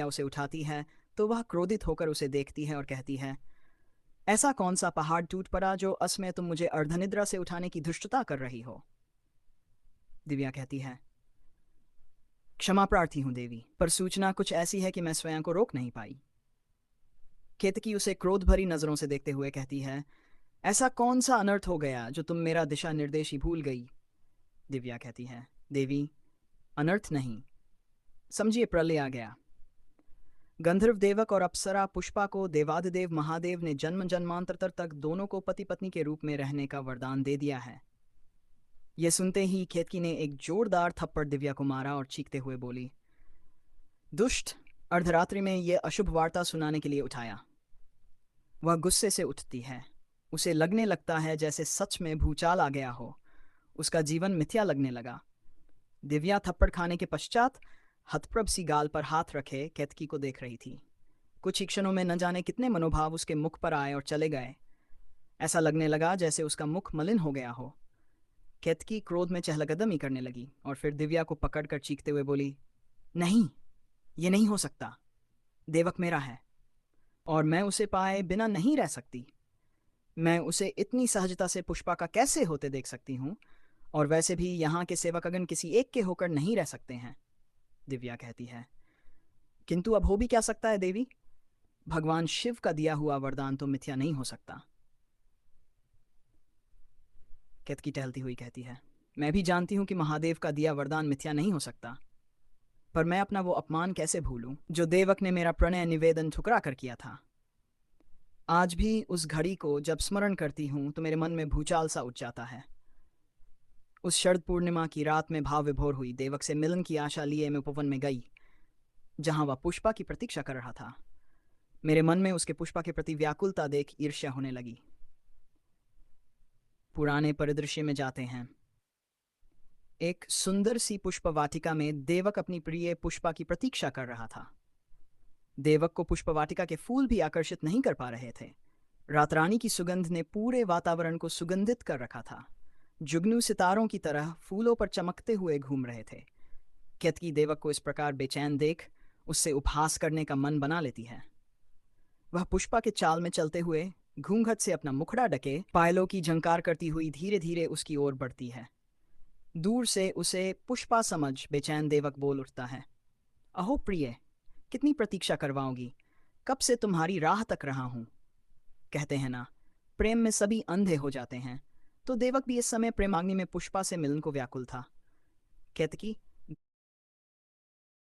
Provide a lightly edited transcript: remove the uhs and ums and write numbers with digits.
उसे उठाती है तो वह क्रोधित होकर उसे देखती है और कहती है, ऐसा कौन सा पहाड़ टूट पड़ा जो असमय तुम मुझे अर्धनिद्रा से उठाने की धृष्टता कर रही हो? दिव्या कहती है, क्षमा प्रार्थी हूं देवी, पर सूचना कुछ ऐसी है कि मैं स्वयं को रोक नहीं पाई। केतकी उसे क्रोध भरी नजरों से देखते हुए कहती है, ऐसा कौन सा अनर्थ हो गया जो तुम मेरा दिशा निर्देश ही भूल गई? दिव्या कहती है, देवी, अनर्थ नहीं, समझिए प्रलय आ गया। गंधर्व देवक और अप्सरा पुष्पा को देवाधिदेव महादेव ने जन्म जन्मांतर तक दोनों को पति पत्नी के रूप में रहने का वरदान दे दिया है। यह सुनते ही केतकी ने एक जोरदार थप्पड़ दिव्या को मारा और चीखते हुए बोली, दुष्ट, अर्धरात्रि में यह अशुभ वार्ता सुनाने के लिए उठाया। वह गुस्से से उठती है। उसे लगने लगता है जैसे सच में भूचाल आ गया हो। उसका जीवन मिथ्या लगने लगा। दिव्या थप्पड़ खाने के पश्चात हतप्रभ सी गाल पर हाथ रखे केतकी को देख रही थी। कुछ ही क्षणों में न जाने कितने मनोभाव उसके मुख पर आए और चले गए। ऐसा लगने लगा जैसे उसका मुख मलिन हो गया हो। केतकी क्रोध में चहलकदमी करने लगी और फिर दिव्या को पकड़कर चीखते हुए बोली, नहीं, ये नहीं हो सकता। देवक मेरा है और मैं उसे पाए बिना नहीं रह सकती। मैं उसे इतनी सहजता से पुष्पा का कैसे होते देख सकती हूँ, और वैसे भी यहाँ के सेवकगण किसी एक के होकर नहीं रह सकते हैं। दिव्या कहती है, किंतु अब हो भी क्या सकता है देवी? भगवान शिव का दिया हुआ वरदान तो मिथ्या नहीं हो सकता। केतकी टहलती हुई कहती है, मैं भी जानती हूं कि महादेव का दिया वरदान मिथ्या नहीं हो सकता, पर मैं अपना वो अपमान कैसे भूलूं जो देवक ने मेरा प्रणय निवेदन ठुकरा कर किया था। आज भी उस घड़ी को जब स्मरण करती हूं तो मेरे मन में भूचाल सा उठ जाता है। उस शरद पूर्णिमा की रात में भाव विभोर हुई देवक से मिलन की आशा लिए मैं उपवन में गई, जहां वह पुष्पा की प्रतीक्षा कर रहा था। मेरे मन में उसके पुष्पा के प्रति व्याकुलता देख ईर्ष्या होने लगी। पुराने परिदृश्य में जाते हैं। एक सुंदर सी पुष्प वाटिका में देवक अपनी प्रिय पुष्पा की प्रतीक्षा कर रहा था। देवक को पुष्प वाटिका के फूल भी आकर्षित नहीं कर पा रहे थे। रातरानी की सुगंध ने पूरे वातावरण को सुगंधित कर रखा था। जुगनू सितारों की तरह फूलों पर चमकते हुए घूम रहे थे। केतकी देवक को इस प्रकार बेचैन देख उससे उपहास करने का मन बना लेती है। वह पुष्पा के चाल में चलते हुए घूंघट से अपना मुखड़ा ढके पायलों की झंकार करती हुई धीरे धीरे उसकी ओर बढ़ती है। दूर से उसे पुष्पा समझ बेचैन देवक बोल उठता है, अहो प्रिय, कितनी प्रतीक्षा करवाओगी? कब से तुम्हारी राह तक रहा हूं। कहते हैं ना, प्रेम में सभी अंधे हो जाते हैं। तो देवक भी इस समय प्रेमाग्नि में पुष्पा से मिलन को व्याकुल था। केतकी,